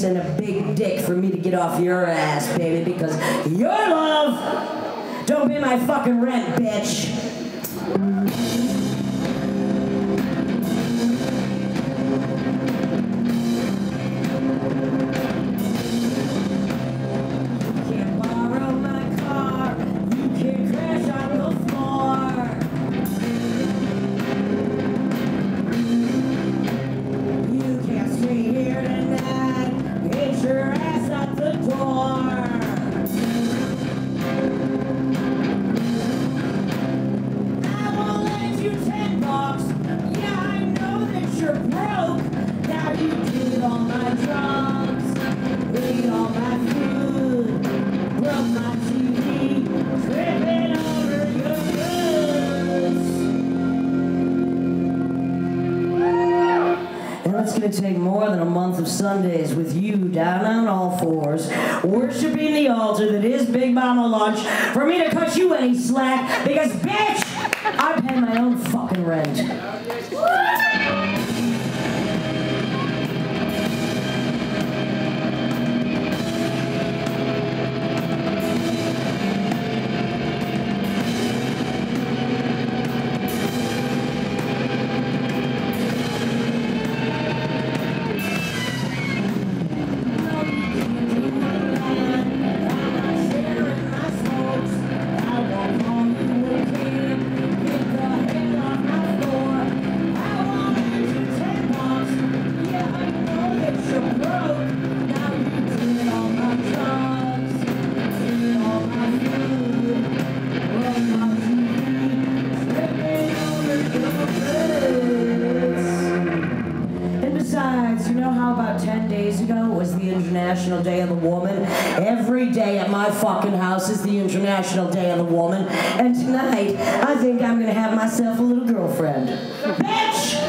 And a big dick for me to get off your ass, baby, because your love don't pay my fucking rent, bitch. It's going to take more than a month of Sundays with you down on all fours, worshiping the altar that is Big Mama Lunch, for me to cut you any slack, because, bitch, I pay my own fucking rent. International Day of the Woman. Every day at my fucking house is the International Day of the Woman. And tonight, I think I'm gonna have myself a little girlfriend. Bitch!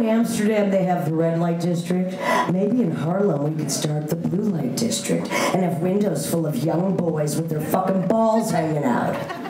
Amsterdam, they have the red light district. Maybe in Haarlem we could start the blue light district and have windows full of young boys with their fucking balls hanging out.